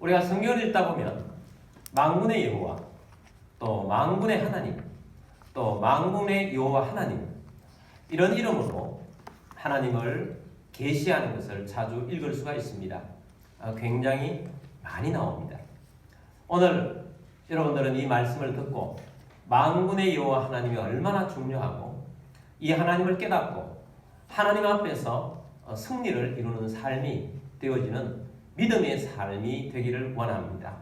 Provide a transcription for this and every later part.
우리가 성경을 읽다 보면 만군의 여호와, 또 만군의 하나님, 또 만군의 여호와 하나님, 이런 이름으로 하나님을 계시하는 것을 자주 읽을 수가 있습니다. 굉장히 많이 나옵니다. 오늘 여러분들은 이 말씀을 듣고 만군의 여호와 하나님이 얼마나 중요하고 이 하나님을 깨닫고 하나님 앞에서 승리를 이루는 삶이 되어지는 믿음의 삶이 되기를 원합니다.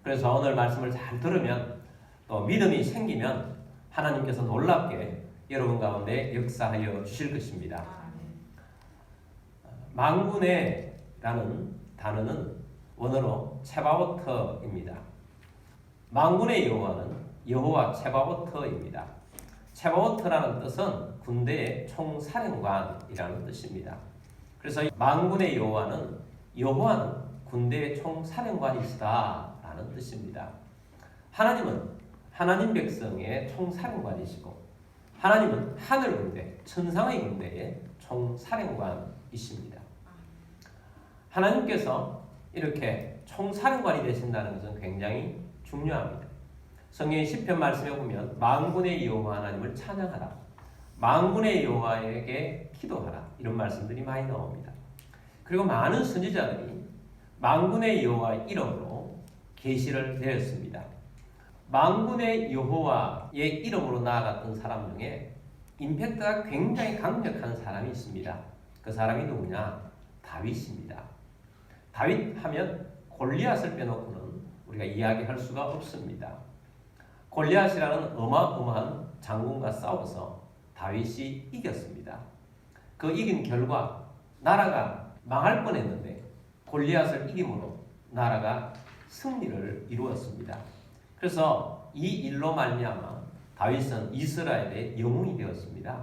그래서 오늘 말씀을 잘 들으면 또 믿음이 생기면 하나님께서 놀랍게 여러분 가운데 역사하여 주실 것입니다. 만군의라는 단어는 원어로 체바오트입니다. 만군의 여호와는 여호와 체바오트입니다. 체바오트라는 뜻은 군대의 총사령관이라는 뜻입니다. 그래서 만군의 여호와는 군대의 총사령관이시다라는 뜻입니다. 하나님은 하나님 백성의 총사령관이시고 하나님은 하늘 군대, 천상의 군대의 총사령관이십니다. 하나님께서 이렇게 총사령관이 되신다는 것은 굉장히 중요합니다. 성경의 시편 말씀에 보면 만군의 여호와 하나님을 찬양하라, 만군의 여호와에게 기도하라, 이런 말씀들이 많이 나옵니다. 그리고 많은 선지자들이 만군의 여호와의 이름으로 계시를 내렸습니다. 만군의 여호와의 이름으로 나아갔던 사람 중에 임팩트가 굉장히 강력한 사람이 있습니다. 그 사람이 누구냐? 다윗입니다. 다윗 하면 골리앗을 빼놓고는 우리가 이야기할 수가 없습니다. 골리앗이라는 어마어마한 장군과 싸워서 다윗이 이겼습니다. 그 이긴 결과 나라가 망할 뻔했는데 골리앗을 이김으로 나라가 승리를 이루었습니다. 그래서 이 일로 말미암아 다윗은 이스라엘의 영웅이 되었습니다.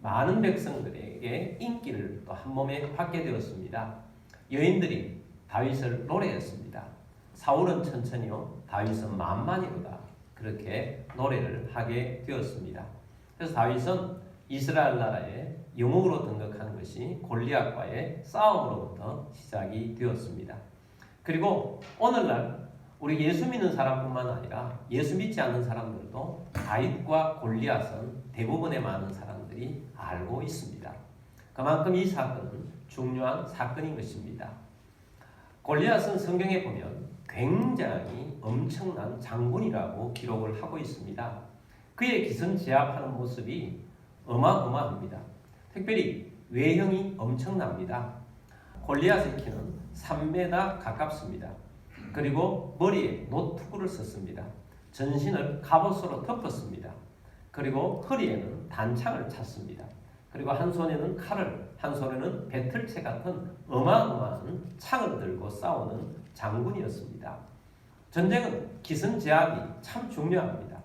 많은 백성들에게 인기를 또 한 몸에 받게 되었습니다. 여인들이 다윗을 노래했습니다. 사울은 천천히요, 다윗은 만만히로다, 그렇게 노래를 하게 되었습니다. 그래서 다윗은 이스라엘 나라의 영웅으로 등극한 것이 골리앗과의 싸움으로부터 시작이 되었습니다. 그리고 오늘날 우리 예수 믿는 사람뿐만 아니라 예수 믿지 않는 사람들도 다윗과 골리앗은 대부분의 많은 사람들이 알고 있습니다. 그만큼 이 사건은 중요한 사건인 것입니다. 골리앗은 성경에 보면 굉장히 엄청난 장군이라고 기록을 하고 있습니다. 그의 기선제압하는 모습이 어마어마합니다. 특별히 외형이 엄청납니다. 골리앗의 키는 3m 가깝습니다. 그리고 머리에 노트구를 썼습니다. 전신을 갑옷으로 덮었습니다. 그리고 허리에는 단창을 찼습니다. 그리고 한 손에는 칼을, 한 손에는 배틀채 같은 어마어마한 창을 들고 싸우는 장군이었습니다. 전쟁은 기선제압이 참 중요합니다.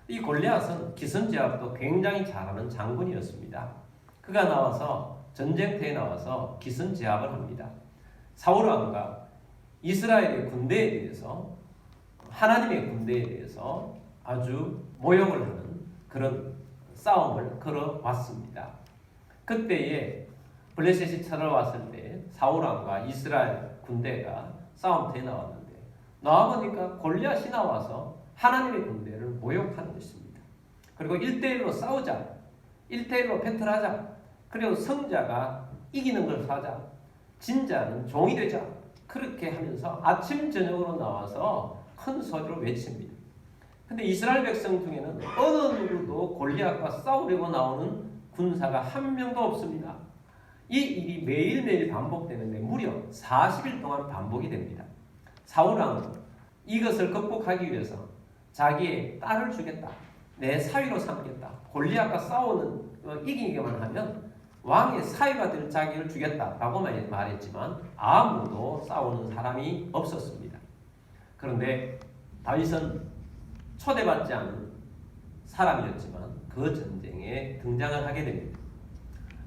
이 골리앗은 기선제압도 굉장히 잘하는 장군이었습니다. 그가 나와서 전쟁터에 나와서 기선제압을 합니다. 사울 왕과 이스라엘의 군대에 대해서, 하나님의 군대에 대해서 아주 모욕을 하는 그런 싸움을 걸어왔습니다. 그때에 블레셋이 쳐들어왔을 때 사울 왕과 이스라엘 군대가 싸움터에 나왔는데, 나와보니까 골리앗이 나와서 하나님의 군대를 모욕하는 것입니다. 그리고 1대1로 싸우자, 1대1로 배틀하자, 그리고 성자가 이기는 걸 하자, 진자는 종이 되자, 그렇게 하면서 아침 저녁으로 나와서 큰 소리로 외칩니다. 근데 이스라엘 백성 중에는 어느 누구도 골리앗과 싸우려고 나오는 군사가 한 명도 없습니다. 이 일이 매일매일 반복되는데 무려 40일 동안 반복이 됩니다. 사울 왕은 이것을 극복하기 위해서 자기의 딸을 주겠다, 내 사위로 삼겠다, 골리앗과 싸우는 이기기만 하면 왕의 사위가 될 자기를 주겠다라고 말했지만 아무도 싸우는 사람이 없었습니다. 그런데 다윗은 초대받지 않은 사람이었지만 그 전쟁에 등장을 하게 됩니다.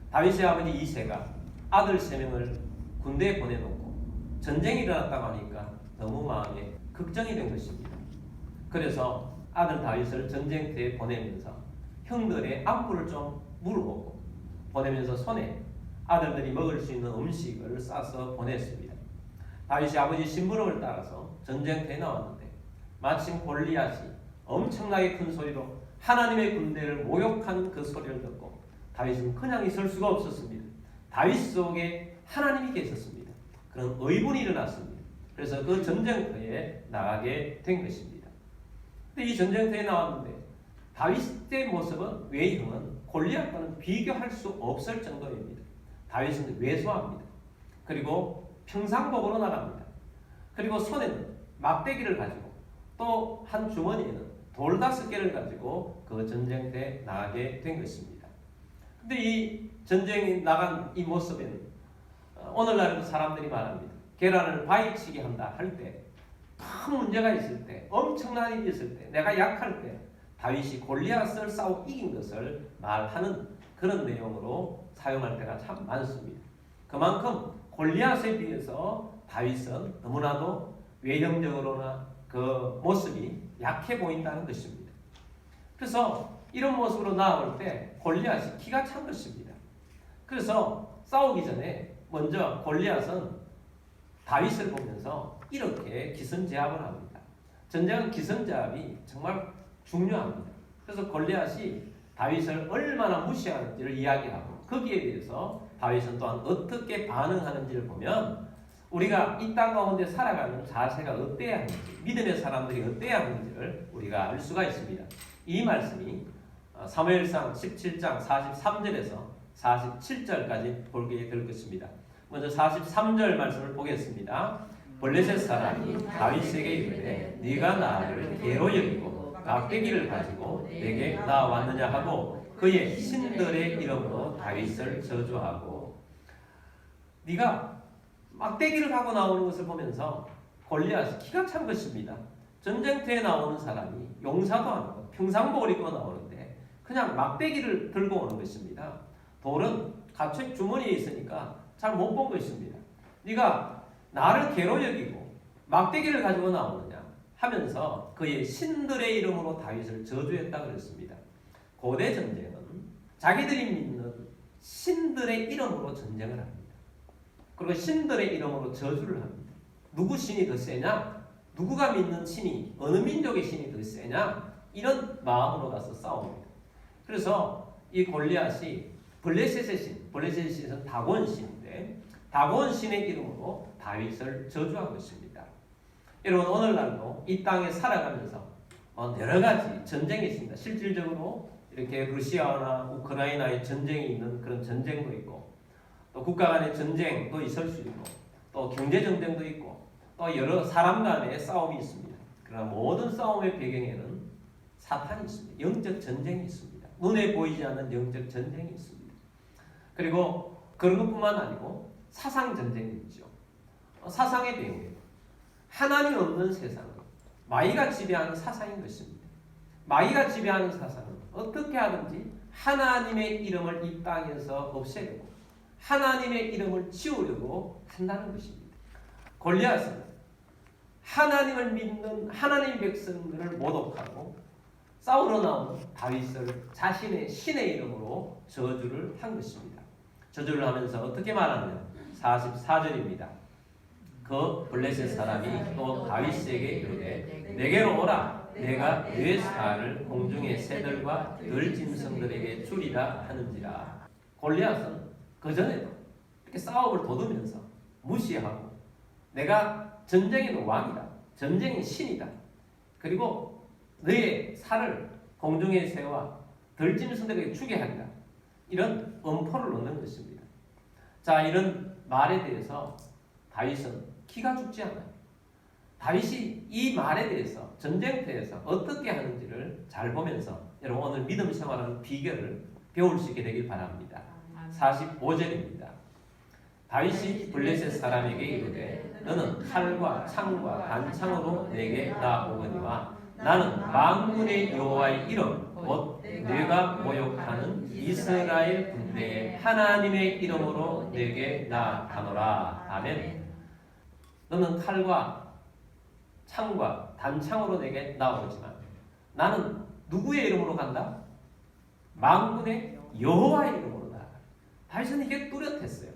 다윗의 아버지 이새가 아들 3명을 군대에 보내놓고 전쟁이 일어났다고 하니까 너무 마음에 걱정이 된 것입니다. 그래서 아들 다윗을 전쟁터에 보내면서 형들의 안부를 좀 물어보고 보내면서 손에 아들들이 먹을 수 있는 음식을 싸서 보냈습니다. 다윗이 아버지 심부름을 따라서 전쟁터에 나왔는데 마침 골리앗이 엄청나게 큰 소리로 하나님의 군대를 모욕하는 그 소리를 듣고 다윗은 그냥 있을 수가 없었습니다. 다윗 속에 하나님이 계셨습니다. 그런 의분이 일어났습니다. 그래서 그 전쟁터에 나가게 된 것입니다. 근데 이 전쟁터에 나왔는데 다윗의 모습은 외형은 골리앗과는 비교할 수 없을 정도입니다. 다윗은 왜소합니다. 그리고 평상복으로 나갑니다. 그리고 손에는 막대기를 가지고 또 한 주머니에는 돌 5개를 가지고 그 전쟁터에 나가게 된 것입니다. 근데 이 전쟁에 나간 이 모습에는 오늘날에도 사람들이 말합니다. 계란을 바위치기 한다 할 때, 큰 문제가 있을 때, 엄청난 일이 있을 때, 내가 약할 때 다윗이 골리앗을 싸워 이긴 것을 말하는 그런 내용으로 사용할 때가 참 많습니다. 그만큼 골리앗에 비해서 다윗은 너무나도 외형적으로나 그 모습이 약해 보인다는 것입니다. 그래서 이런 모습으로 나올 때 골리앗이 기가 찬 것입니다. 그래서 싸우기 전에 먼저 골리앗은 다윗을 보면서 이렇게 기선제압을 합니다. 전쟁은 기선제압이 정말 중요합니다. 그래서 골리앗이 다윗을 얼마나 무시하는지를 이야기하고 거기에 대해서 다윗은 또한 어떻게 반응하는지를 보면 우리가 이 땅 가운데 살아가는 자세가 어때야 하는지, 믿음의 사람들이 어때야 하는지를 우리가 알 수가 있습니다. 이 말씀이 사무엘상 17장 43절에서 47절까지 보게 될 것입니다. 먼저 43절 말씀을 보겠습니다. 블레셋 사람이 다윗에게 이르되 네가 나를 개로 여기고 막대기를 가지고 내게 나왔느냐 하고 그의 신들의 이름으로 다윗을 저주하고. 네가 막대기를 하고 나오는 것을 보면서 골리앗이 기가 찬 것입니다. 전쟁터에 나오는 사람이 용사도 아니고 평상복을 입고 나오는데 그냥 막대기를 들고 오는 것입니다. 돌은 가축 주머니에 있으니까 잘 못 본 것입니다. 네가 나를 개로 여기고 막대기를 가지고 나오느냐 하면서 그의 신들의 이름으로 다윗을 저주했다 그랬습니다. 고대 전쟁은 자기들이 믿는 신들의 이름으로 전쟁을 합니다. 그리고 신들의 이름으로 저주를 합니다. 누구 신이 더 세냐? 누구가 믿는 신이, 어느 민족의 신이 더 세냐? 이런 마음으로 가서 싸웁니다. 그래서 이 골리앗이 블레셋의 신, 블레셋의 신은 다곤 신인데 다곤 신의 이름으로 다윗을 저주한 것입니다. 여러분 오늘날도 이 땅에 살아가면서 여러 가지 전쟁이 있습니다. 실질적으로 이렇게 러시아나 우크라이나의 전쟁이 있는 그런 전쟁도 있고 또 국가 간의 전쟁도 있을 수 있고 또 경제 전쟁도 있고 또 여러 사람 간의 싸움이 있습니다. 그러나 모든 싸움의 배경에는 사탄이 있습니다. 영적 전쟁이 있습니다. 눈에 보이지 않는 영적 전쟁이 있습니다. 그리고 그런 것뿐만 아니고 사상 전쟁이 있죠. 사상의 배경에 하나님 없는 세상은 마귀가 지배하는 사상인 것입니다. 마귀가 지배하는 사상은 어떻게 하든지 하나님의 이름을 이 땅에서 없애려고 하나님의 이름을 지우려고 한다는 것입니다. 골리앗은 하나님을 믿는 하나님의 백성들을 모독하고 싸우러 나온 다윗을 자신의 신의 이름으로 저주를 한 것입니다. 저주를 하면서 어떻게 말하느냐? 44절입니다. 그 블레셋 사람이 또 다윗에게 이르되 내게로 오라. 내가 내 살을 공중의 새들과 들짐승들에게 주리라 하는지라. 골리앗은 그전에도 이렇게 싸움을 돋우면서 무시하고 내가 전쟁의 왕이다. 전쟁의 신이다. 그리고 너의 살을 공중의 새와 들짐승들에게 주게 하리라. 이런 엄포를 놓는 것입니다. 자, 이런 말에 대해서 다윗은 기가 죽지 않아요. 다윗이 이 말에 대해서 전쟁터에서 어떻게 하는지를 잘 보면서 여러분 오늘 믿음 생활하는 비결을 배울 수 있게 되길 바랍니다. 45절입니다. 다윗이 블레셋 사람에게 이르되 너는 칼과 창과 단창으로 내게 나오거니와 나는 만군의 여호와의 이름 곧 내가 모욕하는 이스라엘 군대의 하나님의 이름으로 내게 나가노라. 아멘. 너는 칼과 창과 단창으로 내게 나오지만 나는 누구의 이름으로 간다? 만군의 여호와의 이름으로 나아가. 다윗은 이게 뚜렷했어요.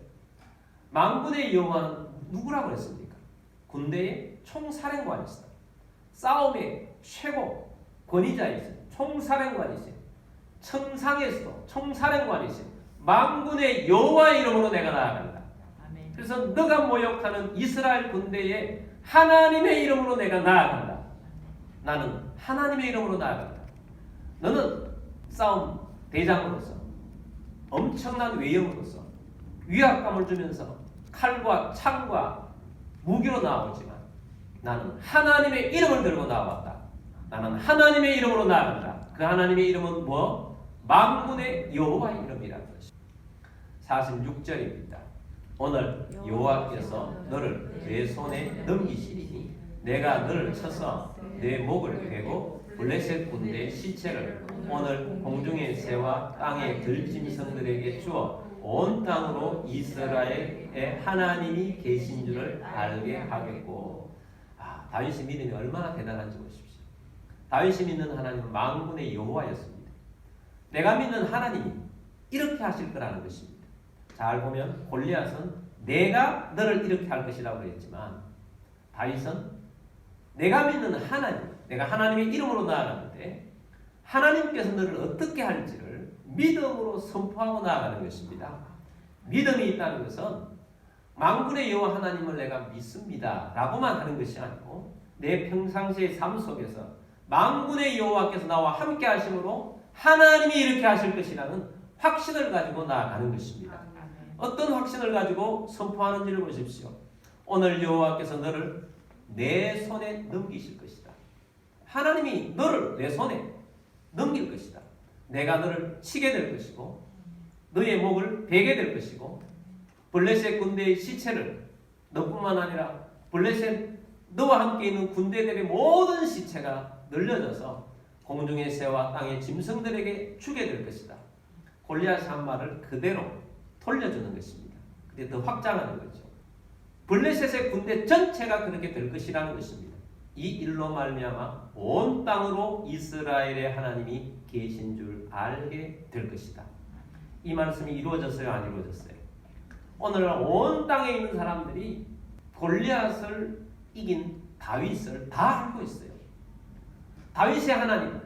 만군의 여호와는 누구라고 했습니까? 군대의 총사령관이시다. 싸움의 최고 권위자이신 총사령관이신 천상에서도 총사령관이신 만군의 여호와의 이름으로 내가 나아간다. 아멘. 그래서 너가 모욕하는 이스라엘 군대에 하나님의 이름으로 내가 나아간다. 나는 하나님의 이름으로 나아간다. 너는 싸움 대장으로서 엄청난 외형으로서 위압감을 주면서 칼과 창과 무기로 나오지만 나는 하나님의 이름을 들고 나왔다. 나는 하나님의 이름으로 나아간다. 그 하나님의 이름은 뭐? 만군의 여호와의 이름이라는 것입니다. 46절입니다. 오늘 여호와께서 너를 내 손에 넘기시리니 내가 너를 쳐서 내 목을 베고 블레셋 군대의 시체를 오늘 공중의 새와 땅의 들짐승들에게 주어 온 땅으로 이스라엘의 하나님이 계신 줄을 알게 하겠고. 다윗의 믿음이 얼마나 대단한지 보십시오. 다윗이 믿는 하나님은 만군의 여호와였습니다. 내가 믿는 하나님이 이렇게 하실 거라는 것입니다. 잘 보면 골리앗은 내가 너를 이렇게 할 것이라고 그랬지만 다윗은 내가 믿는 하나님, 내가 하나님의 이름으로 나아가는데 하나님께서 너를 어떻게 할지를 믿음으로 선포하고 나아가는 것입니다. 믿음이 있다는 것은 만군의 여호와 하나님을 내가 믿습니다 라고만 하는 것이 아니고 내 평상시의 삶 속에서 만군의 여호와께서 나와 함께 하심으로 하나님이 이렇게 하실 것이라는 확신을 가지고 나아가는 것입니다. 어떤 확신을 가지고 선포하는지를 보십시오. 오늘 여호와께서 너를 내 손에 넘기실 것이다. 하나님이 너를 내 손에 넘길 것이다. 내가 너를 치게 될 것이고 너의 목을 베게 될 것이고 블레셋 군대의 시체를 너뿐만 아니라 블레셋 너와 함께 있는 군대들의 모든 시체가 늘려져서 공중의 새와 땅의 짐승들에게 주게 될 것이다. 골리앗이 한 말을 그대로 돌려주는 것입니다. 근데 더 확장하는 거죠. 블레셋의 군대 전체가 그렇게 될 것이라는 것입니다. 이 일로 말미암아 온 땅으로 이스라엘의 하나님이 계신 줄 알게 될 것이다. 이 말씀이 이루어졌어요? 안 이루어졌어요? 오늘 온 땅에 있는 사람들이 골리앗을 이긴 다윗을 다 알고 있어요. 다윗의 하나님,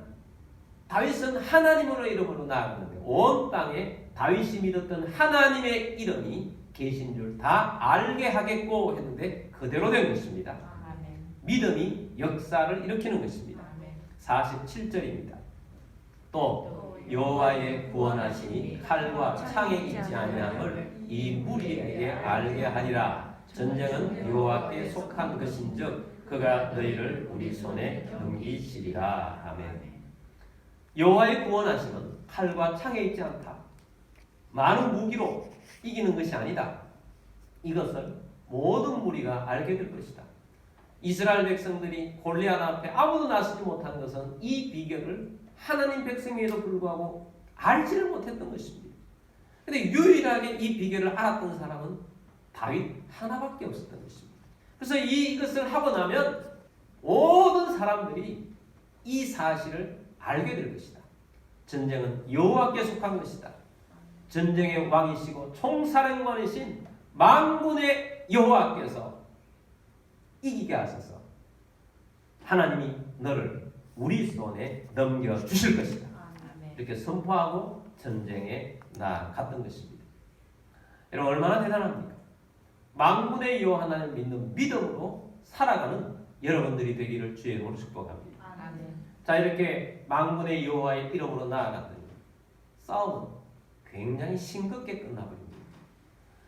다윗은 하나님으로 이름으로 나아가는데 온 땅에 다윗이 믿었던 하나님의 이름이 계신 줄 다 알게 하겠고 했는데 그대로 된 것입니다. 아멘. 믿음이 역사를 일으키는 것입니다. 아멘. 47절입니다. 또 여호와의 구원하심이 칼과 창에 있지 아니함을 이 무리에게 알게 하리라. 전쟁은 여호와께 속한 것인즉 그가 너희를 우리 손에 넘기시리라. 아멘. 여호와의 구원하심은 칼과 창에 있지 않다. 많은 무기로 이기는 것이 아니다. 이것을 모든 무리가 알게 될 것이다. 이스라엘 백성들이 골리앗 앞에 아무도 나서지 못한 것은 이 비결을 하나님 백성에도 불구하고 알지를 못했던 것입니다. 그런데 유일하게 이 비결을 알았던 사람은 다윗 하나밖에 없었던 것입니다. 그래서 이것을 하고 나면 모든 사람들이 이 사실을 알게 될 것이다. 전쟁은 여호와께 속한 것이다. 전쟁의 왕이시고 총사령관이신 만군의 여호와께서 이기게 하셔서 하나님이 너를 우리 손에 넘겨주실 것이다. 이렇게 선포하고 전쟁에 나아갔던 것입니다. 여러분 얼마나 대단합니까? 만군의 여호와 하나님을 믿는 믿음으로 살아가는 여러분들이 되기를 주의 이름으로 축복합니다. 자, 이렇게 만군의 여호와의 이름으로 나아갔더니 싸움은 굉장히 싱겁게 끝나버립니다.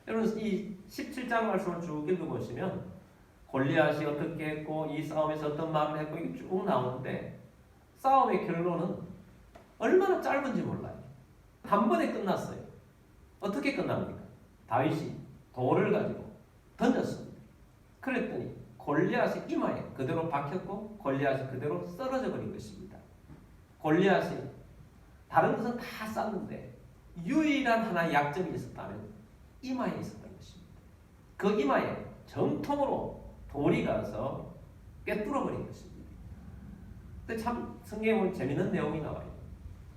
여러분 이 17장 말씀을 쭉 읽어보시면 골리앗이 어떻게 했고 이 싸움에서 어떤 말을 했고 이게 쭉 나오는데 싸움의 결론은 얼마나 짧은지 몰라요. 한 번에 끝났어요. 어떻게 끝납니까? 다윗이 돌을 가지고 던졌습니다. 그랬더니 골리앗이 이마에 그대로 박혔고 골리앗이 그대로 쓰러져 버린 것입니다. 골리앗이 다른 것은 다 쌌는데 유일한 하나의 약점이 있었다면 이마에 있었던 것입니다. 그 이마에 정통으로 돌이 가서 꿰뚫어 버린 것입니다. 근데 참 성경에 보면 재밌는 내용이 나와요.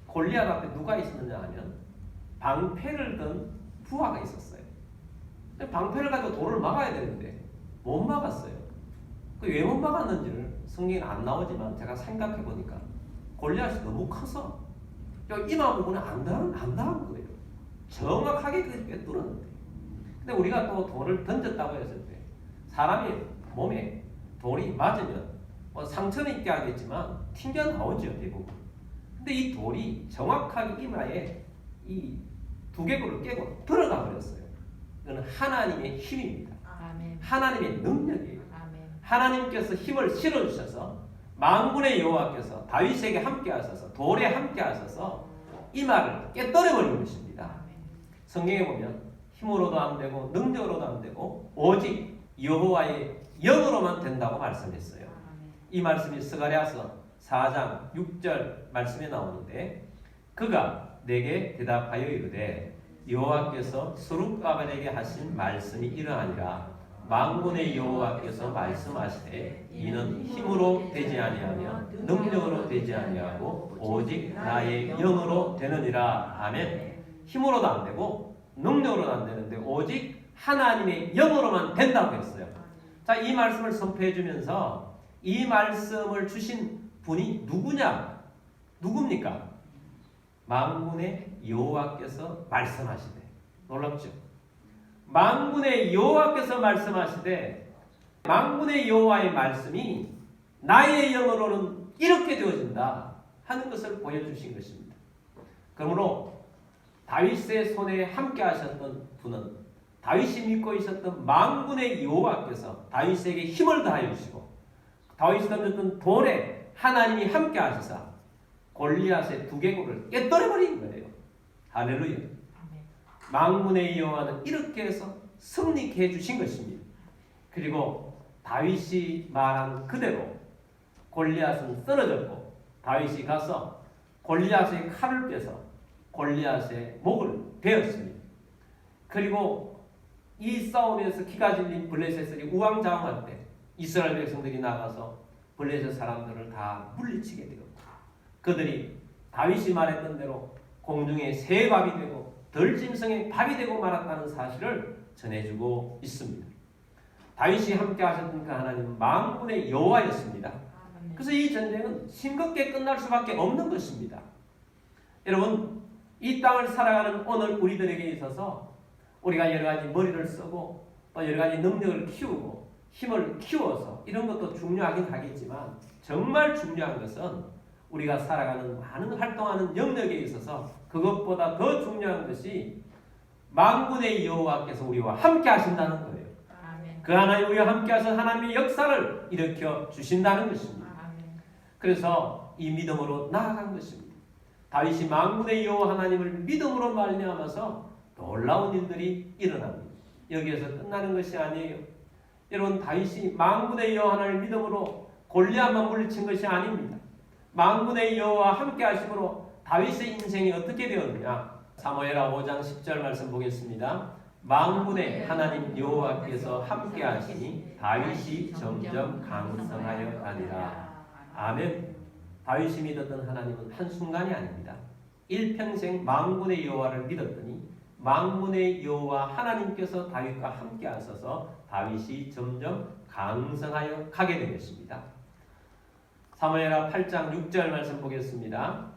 골리앗 앞에 누가 있었느냐 하면 방패를 든 부하가 있었어요. 방패를 가지고 돌을 막아야 되는데 못 막았어요. 그 왜 못 막았는지를 성경에 안 나오지만 제가 생각해 보니까 골리앗이 너무 커서 이마 부분에 안 닿은 거예요. 정확하게 그렇게 뚫었는데. 근데 우리가 또 돌을 던졌다고 했을 때 사람이 몸에 돌이 맞으면 뭐 상처는 있게 하겠지만 튕겨나오죠, 대부분. 근데 이 돌이 정확하게 이마에 이 두개골을 깨고 들어가 버렸어요. 이거는 하나님의 힘입니다. 아멘. 하나님의 능력이에요. 아멘. 하나님께서 힘을 실어주셔서 만군의 여호와께서 다윗에게 함께하셔서 돌에 함께하셔서 이마를 깨뜨려버린 것입니다. 아멘. 성경에 보면 힘으로도 안 되고 능력으로도 안 되고 오직 여호와의 영으로만 된다고 말씀했어요. 아멘. 이 말씀이 스가랴서 4장 6절 말씀에 나오는데 그가 내게 대답하여 이르되 여호와께서 스룹바벨에게 하신 말씀이 이러하니라 만군의 여호와께서 말씀하시되 이는 힘으로 되지 아니하며 능력으로 되지 아니하고 오직 나의 영으로 되느니라. 아멘. 힘으로도 안 되고 능력으로도 안 되는데 오직 하나님의 영으로만 된다고 했어요. 자, 이 말씀을 선포해 주면서 이 말씀을 주신 분이 누구냐? 누굽니까? 만군의 여호와께서 말씀하시되. 놀랍죠? 만군의 여호와께서 말씀하시되 만군의 여호와의 말씀이 나의 영으로는 이렇게 되어진다 하는 것을 보여주신 것입니다. 그러므로 다윗의 손에 함께 하셨던 분은 다윗이 믿고 있었던 만군의 여호와께서 다윗에게 힘을 다하여 주시고 다윗이 던졌던 돌에 하나님이 함께 하시사 골리앗의 두개골을 깨뜨려버린 거예요. 할렐루야. 만군의 여호와는 이렇게 해서 승리케 해주신 것입니다. 그리고 다윗이 말한 그대로 골리앗은 쓰러졌고 다윗이 가서 골리앗의 칼을 빼서 골리앗의 목을 베었습니다. 그리고 이 싸움에서 기가 질린 블레셋이 우왕좌왕할 때 이스라엘 백성들이 나가서 블레셋 사람들을 다 물리치게 되었고 그들이 다윗이 말했던 대로 공중에 새 밥이 되고 덜짐승의 밥이 되고 말았다는 사실을 전해주고 있습니다. 다윗이 함께 하셨던 그 하나님은 만군의 여호와였습니다. 그래서 이 전쟁은 싱겁게 끝날 수밖에 없는 것입니다. 여러분, 이 땅을 살아가는 오늘 우리들에게 있어서 우리가 여러 가지 머리를 쓰고 또 여러 가지 능력을 키우고 힘을 키워서 이런 것도 중요하긴 하겠지만 정말 중요한 것은 우리가 살아가는 많은 활동하는 영역에 있어서 그것보다 더 중요한 것이 만군의 여호와께서 우리와 함께 하신다는 거예요. 아멘. 그 하나님 우리와 함께 하셔서 하나님의 역사를 일으켜 주신다는 것입니다. 아멘. 그래서 이 믿음으로 나아간 것입니다. 다윗이 만군의 여호와 하나님을 믿음으로 말미암아서 놀라운 일들이 일어납니다. 여기에서 끝나는 것이 아니에요. 여러분, 다윗이 만군의 여호와 하나님을 믿음으로 골리앗만 물리친 것이 아닙니다. 만군의 여호와 함께 하심으로 다윗의 인생이 어떻게 되었느냐? 사무엘하 5장 10절 말씀 보겠습니다. 만군의 하나님 여호와께서 함께 하시니 다윗이 점점 강성하여 가니라. 아멘. 다윗이 믿었던 하나님은 한순간이 아닙니다. 일평생 만군의 여호와를 믿었더니 만군의 여호와 하나님께서 다윗과 함께 하셔서 다윗이 점점 강성하여 가게 된 것입니다. 사무엘하 8장 6절 말씀 보겠습니다.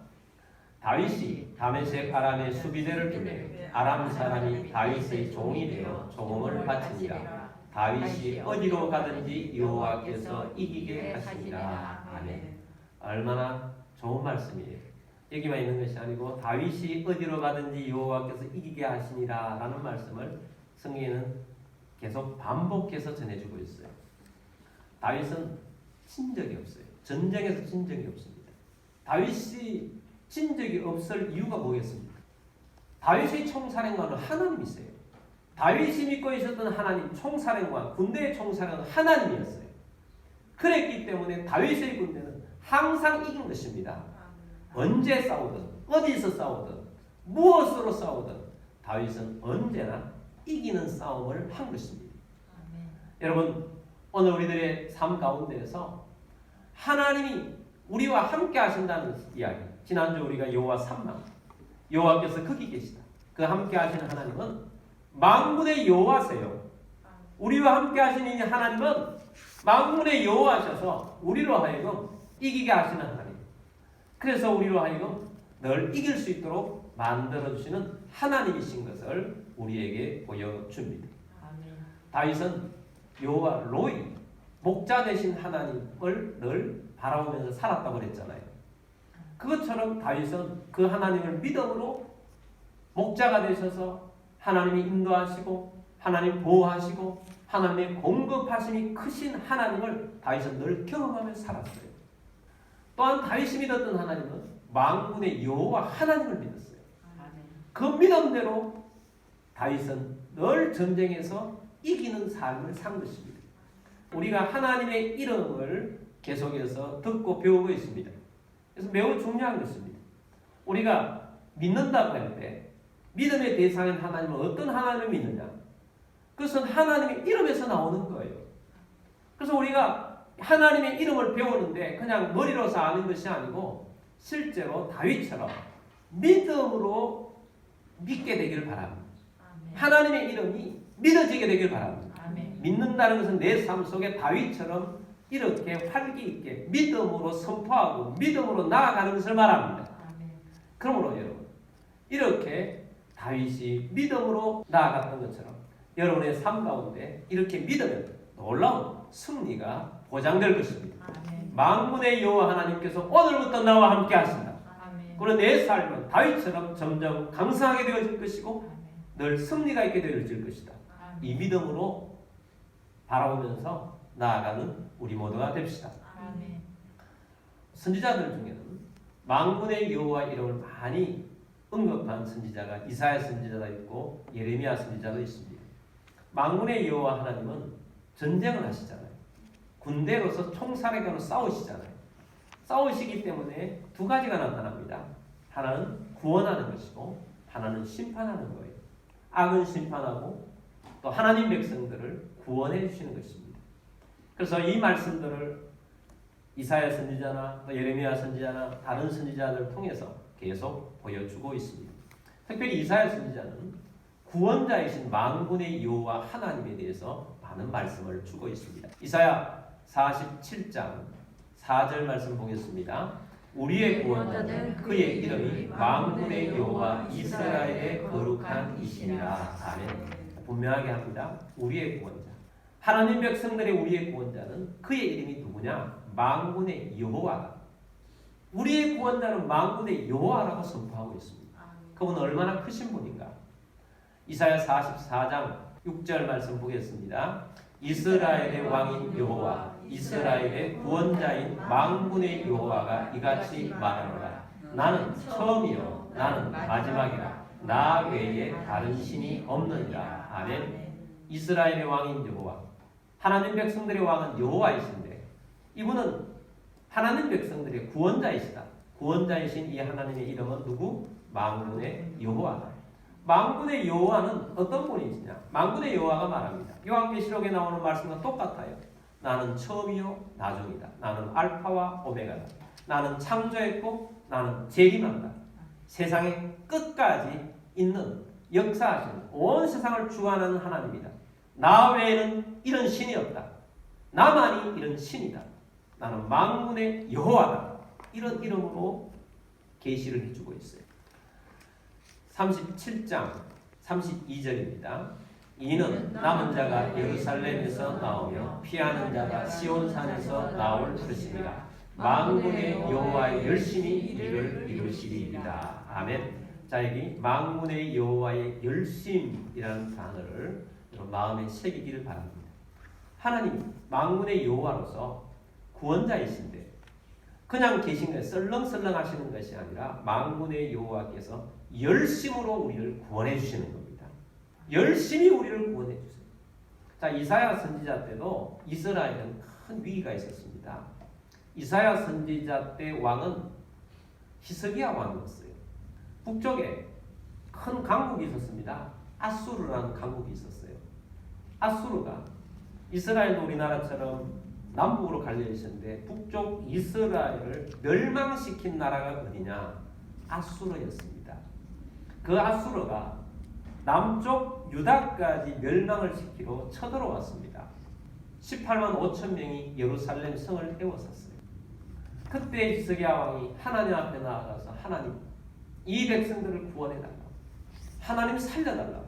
다윗이 다메섹 아람의 수비대를 두매 아람 사람이 다윗의 종이 되어 종음을 바치니라. 다윗이 어디로 가든지 여호와께서 이기게 하시니라. 아멘. 얼마나 좋은 말씀이에요. 여기만 있는 것이 아니고 다윗이 어디로 가든지 여호와께서 이기게 하시니라 라는 말씀을 성경에는 계속 반복해서 전해주고 있어요. 다윗은 진 적이 없어요. 전쟁에서 진 적이 없습니다. 다윗이 진 적이 없을 이유가 뭐겠습니까? 다윗의 총사령관은 하나님이세요. 다윗이 믿고 있었던 하나님 총사령관, 군대의 총사령관은 하나님이었어요. 그랬기 때문에 다윗의 군대는 항상 이긴 것입니다. 언제 싸우든 어디서 싸우든 무엇으로 싸우든 다윗은 언제나 이기는 싸움을 한 것입니다. 아멘. 여러분, 오늘 우리들의 삶 가운데에서 하나님이 우리와 함께 하신다는 이야기. 지난주 우리가 여호와 삼망, 여호와께서 거기 계시다. 그 함께 하시는 하나님은 만군의 여호와세요. 우리와 함께 하시는 이 하나님은 만군의 여호와셔서 우리로 하여금 이기게 하시는 하나님. 그래서 우리로 하여금 늘 이길 수 있도록 만들어주시는 하나님이신 것을 우리에게 보여줍니다. 다윗은 여호와 로이, 목자 되신 하나님을 늘 바라보면서 살았다고 그랬잖아요. 그것처럼 다윗은 그 하나님을 믿음으로 목자가 되셔서 하나님이 인도하시고 하나님 보호하시고 하나님의 공급하심이 크신 하나님을 다윗은 늘 경험하며 살았어요. 또한 다윗이 믿었던 하나님은 만군의 여호와 하나님을 믿었어요. 그 믿음대로 다윗은 늘 전쟁에서 이기는 삶을 산 것입니다. 우리가 하나님의 이름을 계속해서 듣고 배우고 있습니다. 그래서 매우 중요한 것입니다. 우리가 믿는다고 할 때 믿음의 대상인 하나님은 어떤 하나님을 믿느냐? 그것은 하나님의 이름에서 나오는 거예요. 그래서 우리가 하나님의 이름을 배우는데 그냥 머리로서 아는 것이 아니고 실제로 다윗처럼 믿음으로 믿게 되기를 바랍니다. 하나님의 이름이 믿어지게 되길 바랍니다. 믿는다는 것은 내 삶 속에 다윗처럼 이렇게 활기 있게 믿음으로 선포하고 믿음으로 나아가는 것을 말합니다. 그러므로 여러분, 이렇게 다윗이 믿음으로 나아갔던 것처럼 여러분의 삶 가운데 이렇게 믿으면 놀라운 승리가 보장될 것입니다. 만군의 여호와 하나님께서 오늘부터 나와 함께 하신다. 그리고 내 삶은 다윗처럼 점점 강성하게 되어질 것이고 늘 승리가 있게 되어질 것이다. 이 믿음으로 바라보면서 나아가는 우리 모두가 됩시다. 선지자들 중에는 만군의 여호와 이름을 많이 언급한 선지자가 이사야 선지자도 있고 예레미야 선지자도 있습니다. 만군의 여호와 하나님은 전쟁을 하시잖아요. 군대로서 총사령관으로 싸우시잖아요. 싸우시기 때문에 두 가지가 나타납니다. 하나는 구원하는 것이고 하나는 심판하는 거예요. 악은 심판하고 또 하나님 백성들을 구원해 주시는 것입니다. 그래서 이 말씀들을 이사야 선지자나 또 예레미야 선지자나 다른 선지자들을 통해서 계속 보여주고 있습니다. 특별히 이사야 선지자는 구원자이신 만군의 여호와 하나님에 대해서 많은 말씀을 주고 있습니다. 이사야 47장 4절 말씀 보겠습니다. 우리의 구원자는 그의 이름이 만군의 여호와 이스라엘의 거룩한 이시니라. 아멘. 분명하게 합니다. 우리의 구원자. 하나님 백성들의 우리의 구원자는 그의 이름이 누구냐? 만군의 여호와다. 우리의 구원자는 만군의 여호와라고 선포하고 있습니다. 그분은 얼마나 크신 분인가? 이사야 44장 6절 말씀 보겠습니다. 이스라엘의 왕인 여호와 이스라엘의 구원자인 만군의 여호와가 이같이 말하노라. 나는 처음이요 나는 마지막이라. 나 외에 다른 신이 없느니라. 아멘. 이스라엘의 왕인 여호와. 하나님 백성들의 왕은 여호와이신데 이분은 하나님 백성들의 구원자이시다. 구원자이신 이 하나님의 이름은 누구? 만군의 여호와다. 만군의 여호와는 어떤 분이시냐? 만군의 여호와가 말합니다. 요한계시록에 나오는 말씀과 똑같아요. 나는 처음이요 나중이다. 나는 알파와 오메가다. 나는 창조했고 나는 재림한다. 세상의 끝까지 있는 역사하시는 온 세상을 주관하는 하나님이다. 나 외에는 이런 신이 없다. 나만이 이런 신이다. 나는 만군의 여호와다. 이런 이름으로 계시를 해주고 있어요. 37장 32절입니다. 이는 남은 자가 예루살렘에서 나오며 피하는 자가 시온산에서 나올 것입니다. 만군의 여호와의 열심히 이를 이루시리이다. 아멘. 자, 여기 만군의 여호와의 열심이라는 단어를 마음에 새기기를 바랍니다. 하나님 만군의 여호와로서 구원자이신데 그냥 계신 거예요. 썰렁썰렁 하시는 것이 아니라 만군의 여호와께서 열심으로 우리를 구원해 주시는 겁니다. 열심히 우리를 구원해 주세요. 자, 이사야 선지자 때도 이스라엘은 큰 위기가 있었습니다. 이사야 선지자 때 왕은 히스기야 왕이었어요. 북쪽에 큰 강국이 있었습니다. 아수르라는 강국이 있었어요. 아수르가 이스라엘도 우리나라처럼 남북으로 갈려 있었는데 북쪽 이스라엘을 멸망시킨 나라가 어디냐? 아수르였습니다. 그 아수르가 남쪽 유다까지 멸망을 시키러 쳐들어왔습니다. 18만 5천 명이 예루살렘 성을 에워쌌어요. 그때 히스기야 왕이 하나님 앞에 나아가서 하나님, 이 백성들을 구원해달라고, 하나님 살려달라고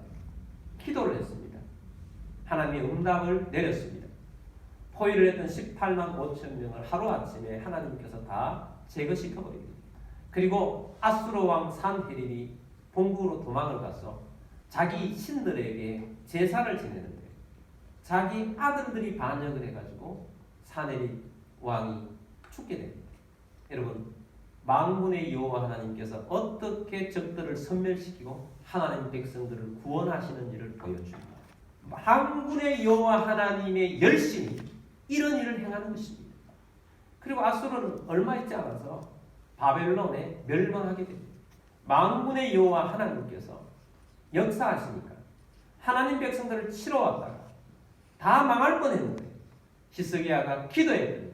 기도를 했습니다. 하나님이 응답을 내렸습니다. 포위를 했던 18만 5천 명을 하루아침에 하나님께서 다 제거시켜버립니다. 그리고 아수르 왕 산헤립이 본국으로 도망을 가서 자기 신들에게 제사를 지내는데 자기 아들들이 반역을 해가지고 산헤립 왕이 죽게 됩니다. 여러분, 만군의 여호와 하나님께서 어떻게 적들을 섬멸시키고 하나님 백성들을 구원하시는지를 보여줍니다. 만군의 여호와 하나님의 열심이 이런 일을 행하는 것입니다. 그리고 아수르는 얼마 있지 않아서 바벨론에 멸망하게 됩니다. 만군의 여호와 하나님께서 역사하시니까 하나님 백성들을 치러 왔다가 다 망할 뻔했는데 히스기야가 기도했더니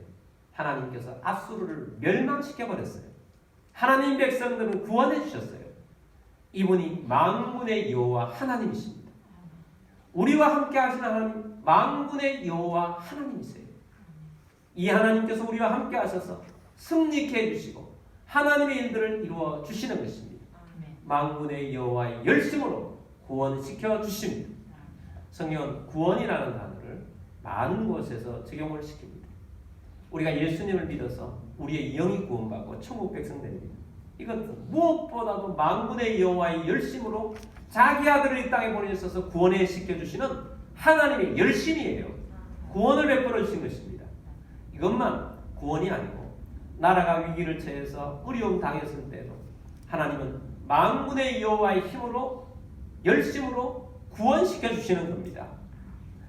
하나님께서 아수르를 멸망시켜버렸어요. 하나님 백성들은 구원해 주셨어요. 이분이 만군의 여호와 하나님이십니다. 우리와 함께 하시는 하나님, 만군의 여호와 하나님이세요. 이 하나님께서 우리와 함께 하셔서 승리케 해주시고 하나님의 일들을 이루어 주시는 것입니다. 만군의 여호와의 열심으로 구원시켜 주십니다. 성경은 구원이라는 단어를 많은 곳에서 적용을 시킵니다. 우리가 예수님을 믿어서 우리의 영이 구원받고 천국 백성 됩니다. 이것은 무엇보다도 만군의 여호와의 열심으로 자기 아들을 이 땅에 보내셔서 구원해 시켜주시는 하나님의 열심이에요. 구원을 베풀어 주신 것입니다. 이것만 구원이 아니고 나라가 위기를 처해서 어려움 당했을 때도 하나님은 만군의 여호와의 힘으로 열심으로 구원시켜 주시는 겁니다.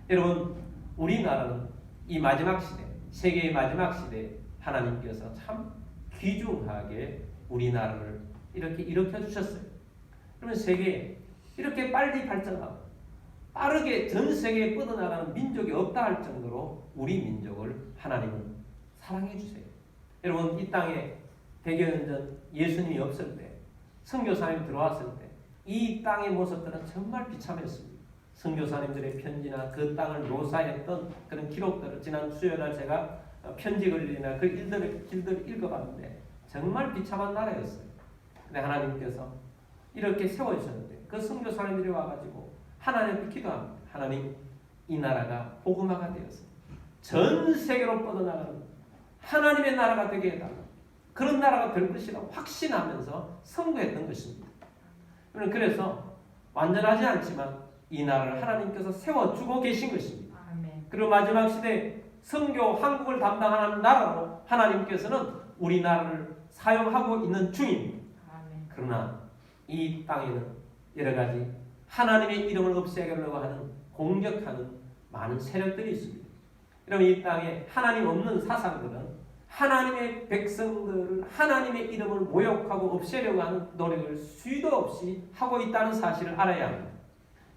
여러분, 우리나라는 이 마지막 시대, 세계의 마지막 시대에 하나님께서 참 귀중하게 우리나라를 이렇게 일으켜 주셨어요. 그러면 세계에 이렇게 빨리 발전하고 빠르게 전 세계에 뻗어나가는 민족이 없다 할 정도로 우리 민족을 하나님은 사랑해 주세요. 여러분, 이 땅에 100여 년 전 예수님이 없을 때, 선교사님이 들어왔을 때 이 땅의 모습들은 정말 비참했습니다. 선교사님들의 편지나 그 땅을 묘사했던 그런 기록들을 지난 수요일날 제가 편지 글이나 그 길들을 읽어봤는데 정말 비참한 나라였어요. 근데 하나님께서 이렇게 세워주셨는데 그 선교사님들이 와가지고 하나님 앞에 기도합니다. 하나님, 이 나라가 복음화가 되어서 전 세계로 뻗어나가는 하나님의 나라가 되게 해달라. 그런 나라가 될 것이라고 확신하면서 선거했던 것입니다. 그래서 완전하지 않지만 이 나라를 하나님께서 세워주고 계신 것입니다. 그리고 마지막 시대에 선교 한국을 담당하는 나라로 하나님께서는 우리나라를 사용하고 있는 중입니다. 그러나 이 땅에는 여러 가지 하나님의 이름을 없애려고 하는 공격하는 많은 세력들이 있습니다. 여러분, 이 땅에 하나님 없는 사상들은 하나님의 백성들을 하나님의 이름을 모욕하고 없애려고 하는 노력을 수도 없이 하고 있다는 사실을 알아야 합니다.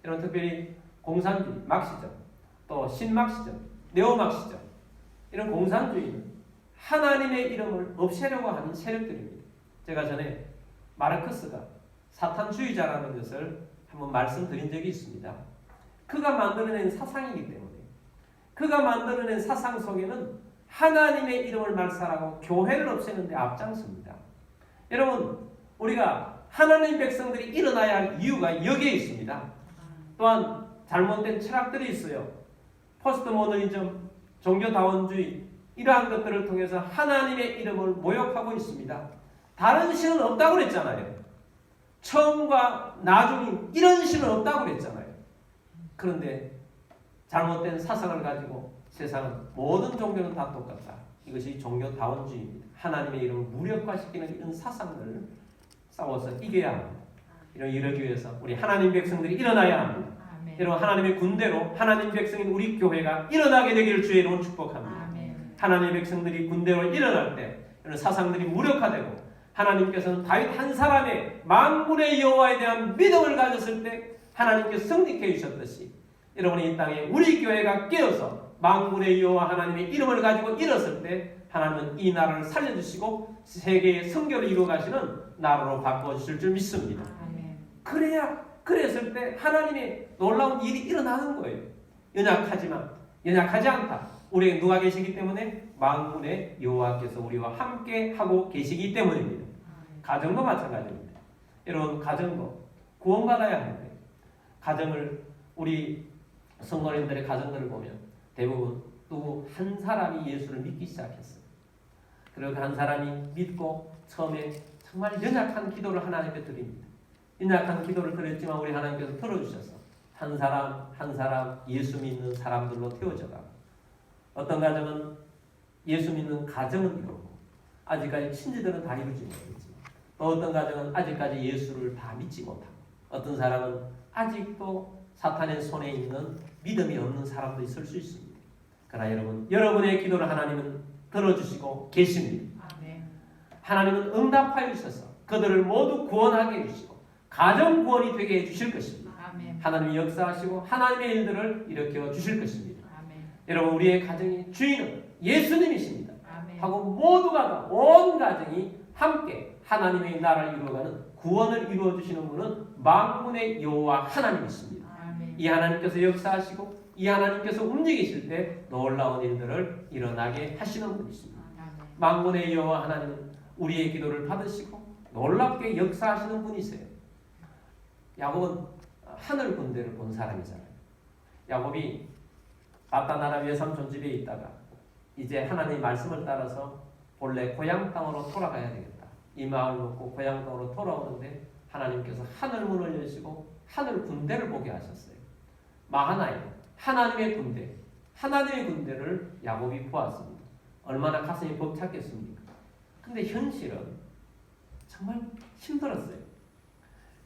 여러분, 특별히 공산주의, 막시점, 또 신막시점, 네오막시점, 이런 공산주의는 하나님의 이름을 없애려고 하는 세력들입니다. 제가 전에 마르크스가 사탄주의자라는 것을 한번 말씀드린 적이 있습니다. 그가 만들어낸 사상이기 때문에 그가 만들어낸 사상 속에는 하나님의 이름을 말살하고 교회를 없애는 데 앞장섭니다. 여러분, 우리가 하나님 백성들이 일어나야 할 이유가 여기에 있습니다. 또한 잘못된 철학들이 있어요. 포스트 모더니즘, 종교다원주의, 이러한 것들을 통해서 하나님의 이름을 모욕하고 있습니다. 다른 신은 없다고 그랬잖아요. 처음과 나중인 이런 신은 없다고 그랬잖아요. 그런데 잘못된 사상을 가지고 세상은 모든 종교는 다 똑같다. 이것이 종교다원주의입니다. 하나님의 이름을 무력화시키는 이런 사상을 싸워서 이겨야 합니다. 이러기 위해서 우리 하나님 백성들이 일어나야 합니다. 여러분, 하나님의 군대로 하나님 백성인 우리 교회가 일어나게 되기를 주의 이름으로 축복합니다. 하나님의 백성들이 군대로 일어날 때 이런 사상들이 무력화되고 하나님께서는 다윗 한 사람의 만군의 여호와에 대한 믿음을 가졌을 때 하나님께서 승리케 해주셨듯이 여러분이 이 땅에 우리 교회가 깨어서 만군의 여호와 하나님의 이름을 가지고 일었을 때 하나님은 이 나라를 살려주시고 세계의 선교를 이루어 가시는 나라로 바꿔주실 줄 믿습니다. 그랬을 때 하나님의 놀라운 일이 일어나는 거예요. 연약하지만 연약하지 않다. 우리에게 누가 계시기 때문에? 만군의 여호와께서 우리와 함께 하고 계시기 때문입니다. 가정도 마찬가지입니다. 여러분, 가정도 구원받아야 하는데 가정을 우리 성도님들의 가정들을 보면 대부분 또 한 사람이 예수를 믿기 시작했어요. 그리고 그 한 사람이 믿고 처음에 정말 연약한 기도를 하나님께 드립니다. 연약한 기도를 드렸지만 우리 하나님께서 들어주셔서 한 사람 한 사람 예수 믿는 사람들로 태워져가고, 어떤 가정은 예수 믿는 가정은 이루고 아직까지 친지들은 다 이루지 못했지만, 또 어떤 가정은 아직까지 예수를 다 믿지 못하고, 어떤 사람은 아직도 사탄의 손에 있는 믿음이 없는 사람도 있을 수 있습니다. 그러나 여러분의 기도를 하나님은 들어주시고 계십니다. 하나님은 응답하여 주셔서 그들을 모두 구원하게 해주시고 가정 구원이 되게 해주실 것입니다. 하나님이 역사하시고 하나님의 일들을 일으켜 주실 것입니다. 여러분, 우리의 가정의 주인은 예수님이십니다. 하고 모두가 다, 온 가정이 함께 하나님의 나라를 이루어가는 구원을 이루어 주시는 분은 만군의 여호와 하나님이십니다. 이 하나님께서 역사하시고 이 하나님께서 움직이실 때 놀라운 일들을 일어나게 하시는 분이십니다. 만군의 여호와 하나님은 우리의 기도를 받으시고 놀랍게 역사하시는 분이세요. 야곱은 하늘 군대를 본 사람이잖아요. 야곱이 바단 아람 외삼촌 집에 있다가 이제 하나님의 말씀을 따라서 본래 고향 땅으로 돌아가야 되겠다. 이 마음을 먹고 고향 땅으로 돌아오는데 하나님께서 하늘 문을 여시고 하늘 군대를 보게 하셨어요. 마하나임, 하나님의 군대, 하나님의 군대를 야곱이 보았습니다. 얼마나 가슴이 벅찼겠습니까? 근데 현실은 정말 힘들었어요.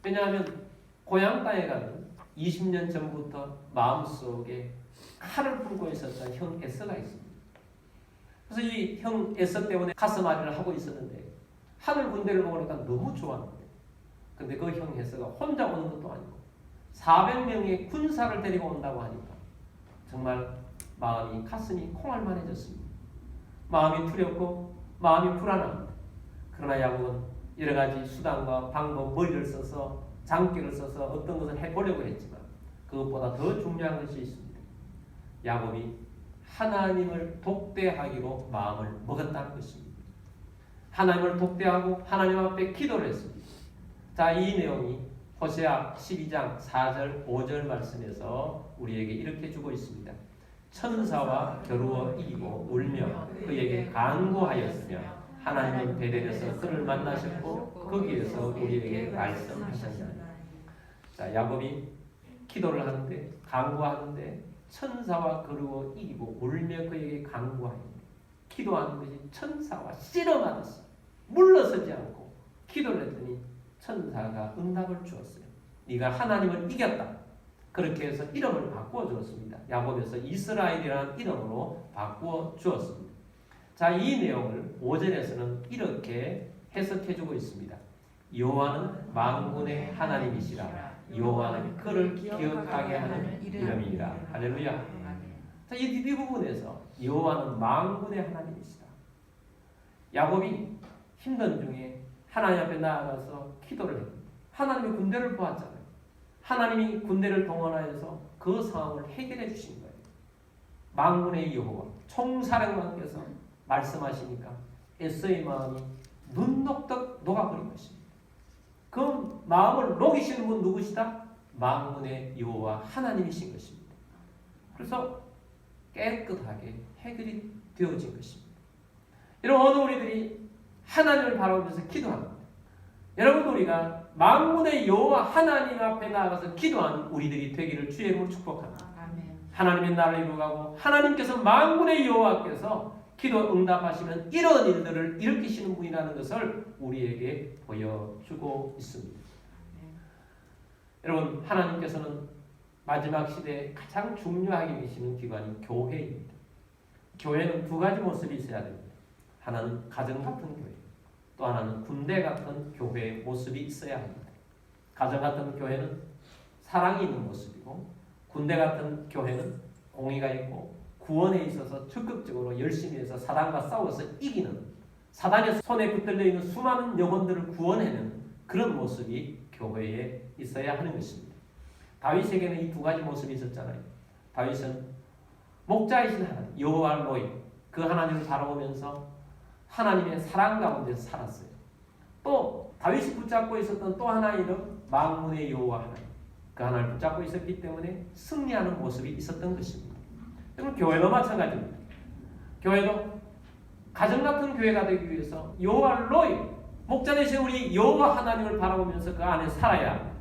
왜냐하면 고향 땅에 가면 20년 전부터 마음속에 칼을 품고 있었던 형 에서가 있습니다. 그래서 이 형 에서 때문에 가슴앓이를 하고 있었는데 하늘 군대를 보니까 너무 좋았는데, 근데 그 형 에서가 혼자 오는 것도 아니고 400명의 군사를 데리고 온다고 하니까 정말 마음이, 가슴이 콩알만해졌습니다. 마음이 두렵고 마음이 불안합니다. 그러나 야곱은 여러 가지 수단과 방법, 머리를 써서 장기를 써서 어떤 것을 해보려고 했지만 그것보다 더 중요한 것이 있습니다. 야곱이 하나님을 독대하기로 마음을 먹었다는 것입니다. 하나님을 독대하고 하나님 앞에 기도를 했습니다. 자, 이 내용이 호세아 12장 4절 5절 말씀에서 우리에게 이렇게 주고 있습니다. 천사와 겨루어 이기고 울며 그에게 간구하였으며 하나님은 베델에서 그를 만나셨고 거기에서 우리에게 말씀하셨습니다. 자, 야곱이 기도를 하는데, 간구하는데 천사와 겨루어 이기고 울며 그에게 간구하였습니다. 기도하는 것이 천사와 씨름하듯이 물러서지 않고 기도를 했더니 천사가 응답을 주었어요. 네가 하나님을 이겼다. 그렇게 해서 이름을 바꾸어 주었습니다. 야곱에서 이스라엘이라는 이름으로 바꾸어 주었습니다. 자, 이 내용을 5절에서는 이렇게 해석해 주고 있습니다. 여호와는 만군의 하나님이시라. 여호와는 그를 기억하게 하는 이름이라. 할렐루야. 자, 이 부분에서 여호와는 만군의 하나님이시다. 야곱이 힘든 중에 하나님 앞에 나아가서 기도를 했습니다. 하나님의 군대를 보았잖아요. 하나님이 군대를 동원하여서 그 상황을 해결해 주신 거예요. 만군의 여호와 총사령관께서 말씀하시니까 에서의 마음이 눈녹듯 녹아버린 것입니다. 그 마음을 녹이시는 분 누구시다? 만군의 여호와 하나님이신 것입니다. 그래서 깨끗하게 해결이 되어진 것입니다. 여러분, 오늘 우리들이 하나님을 바라보면서 기도합니다. 여러분, 우리가 만군의 여호와 하나님 앞에 나아가서 기도하는 우리들이 되기를 주의 이름으로 축복합니다. 하나님의 나라를 이루어가고 하나님께서 만군의 여호와께서 기도 응답하시면 이런 일들을 일으키시는 분이라는 것을 우리에게 보여주고 있습니다. 여러분, 하나님께서는 마지막 시대에 가장 중요하게 계시는 기관이 교회입니다. 교회는 두 가지 모습이 있어야 됩니다. 하나는 가정 같은 교회, 또 하나는 군대 같은 교회의 모습이 있어야 합니다. 가정 같은 교회는 사랑이 있는 모습이고, 군대 같은 교회는 공의가 있고 구원에 있어서 적극적으로 열심히 해서 사단과 싸워서 이기는, 사단의 손에 붙들려 있는 수많은 영혼들을 구원하는 그런 모습이 교회에 있어야 하는 것입니다. 다윗에게는 이 두 가지 모습이 있었잖아요. 다윗은 목자이신 하나님 여호와 로이 그 하나님을 바라보면서 하나님의 사랑 가운데서 살았어요. 또 다윗이 붙잡고 있었던 또 하나의 이름 만군의 여호와 하나님 그 하나님을 붙잡고 있었기 때문에 승리하는 모습이 있었던 것입니다. 여러분 교회도 마찬가지입니다. 교회도 가정 같은 교회가 되기 위해서 여호와 로이 목자 되신 우리 여호와 하나님을 바라보면서 그 안에 살아야 합니다.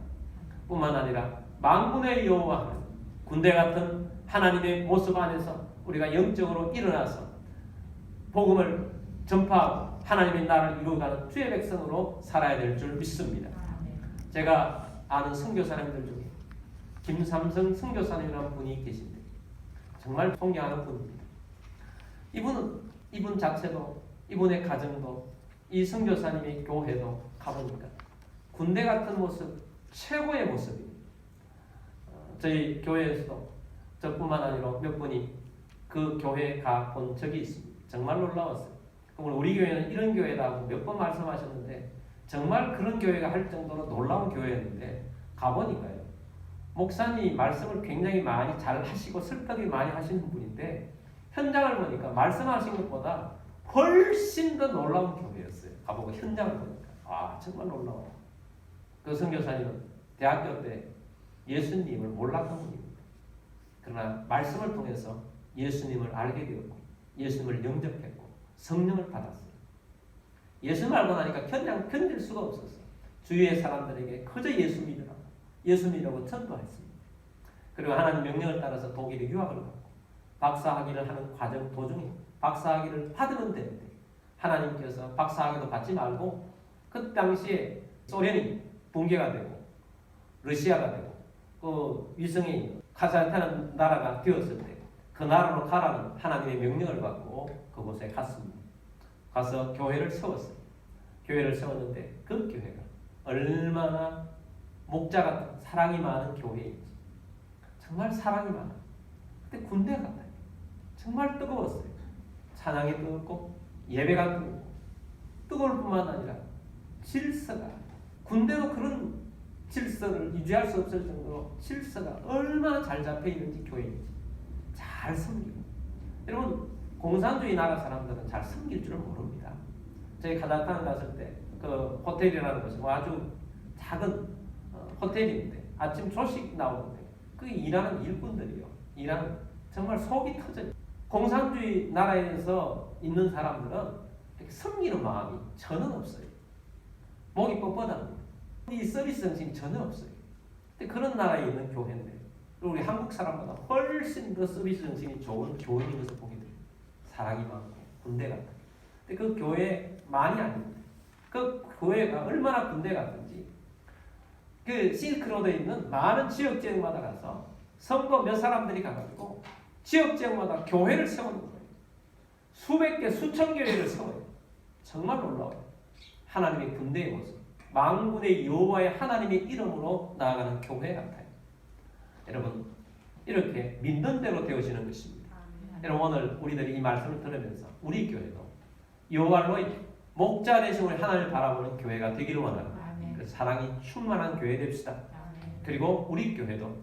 뿐만 아니라 만군의 여호와 하나님 군대 같은 하나님의 모습 안에서 우리가 영적으로 일어나서 복음을 전파하고 하나님의 나라를 이루어가는 주의 백성으로 살아야 될 줄 믿습니다. 제가 아는 선교사님들 중에 김삼성 선교사님이라는 분이 계신데 정말 존경하는 분입니다. 이분 자체도 이분의 가정도 이 선교사님의 교회도 가보니까 군대 같은 모습 최고의 모습입니다. 저희 교회에서도 저뿐만 아니라 몇 분이 그 교회에 가본 적이 있습니다. 정말 놀라웠어요. 그럼 우리 교회는 이런 교회다 몇 번 말씀하셨는데 정말 그런 교회가 할 정도로 놀라운 교회였는데 가보니까요. 목사님이 말씀을 굉장히 많이 잘 하시고 설득이 많이 하시는 분인데 현장을 보니까 말씀하신 것보다 훨씬 더 놀라운 교회였어요. 가보고 현장을 보니까 아 정말 놀라워. 그 선교사님은 대학교 때 예수님을 몰랐던 분입니다. 그러나 말씀을 통해서 예수님을 알게 되었고 예수님을 영접했고 성령을 받았어요. 예수를 알고 나니까 그냥 견딜 수가 없었어요. 주위의 사람들에게 그저 예수 믿으라고 예수 믿으라고 전도했습니다. 그리고 하나님 명령을 따라서 독일에 유학을 갔고 박사학위를 하는 과정 도중에 박사학위를 받으면 되는데 하나님께서 박사학위도 받지 말고 그 당시에 소련이 붕괴가 되고 러시아가 되고 그 위성이 카자흐스탄 나라가 되었을 때 그 나라로 가라는 하나님의 명령을 받고 그곳에 갔습니다. 가서 교회를 세웠어요. 교회를 세웠는데 그 교회가 얼마나 목자 같은 사랑이 많은 교회인지 정말 사랑이 많아요. 그때 군대 같아요. 정말 뜨거웠어요. 찬양이 뜨겁고 예배가 뜨겁고 뜨거울 뿐만 아니라 질서가 군대도 그런 질서를 유지할 수 없을 정도로 질서가 얼마나 잘 잡혀 있는지 교회인지 잘 섬기고 여러분 공산주의 나라 사람들은 잘 섬길 줄을 모릅니다. 저희 카자흐스탄 갔을 때 그 호텔이라는 곳이 아주 작은 호텔인데 아침 조식 나오는데 그 일하는 일꾼들이요. 일하는 정말 속이 터져요. 공산주의 나라에서 있는 사람들은 이렇게 섬기는 마음이 전혀 없어요. 목이 뻣뻣합니다. 이 서비스 정신이 전혀 없어요. 근데 그런 나라에 있는 교회인데 우리 한국 사람보다 훨씬 더 서비스 정신이 좋은 교회인 것을 보게 돼요. 사랑이 많고 군대 같다. 근데 그 교회 많이 아닙니다. 그 교회가 얼마나 군대 같은지 그 실크로드에 있는 많은 지역 지역마다 가서 선거 몇 사람들이 가가지고 지역 지역마다 교회를 세우는 거예요. 수백 개 수천 교회를 세워요. 정말 놀라워요. 하나님의 군대의 모습 만군의 여호와의 하나님의 이름으로 나아가는 교회 같아요. 여러분 이렇게 믿는 대로 되어지는 것입니다. 여러분 오늘 우리들이 이 말씀을 들으면서 우리 교회도 여호와로의 목자 되신 우리 하나님을 바라보는 교회가 되기를 원합니다. 그래서 사랑이 충만한 교회 됩시다. 그리고 우리 교회도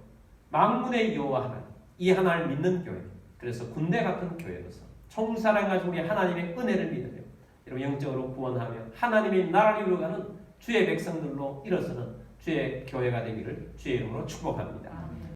만군의 여호와 하나님 이 하나님을 믿는 교회 그래서 군대 같은 교회로서 총사랑 가지고 우리 하나님의 은혜를 믿으며 여러분 영적으로 구원하며 하나님의 나라를 이루어가는 주의 백성들로 일어서는 주의 교회가 되기를 주의 이름으로 축복합니다.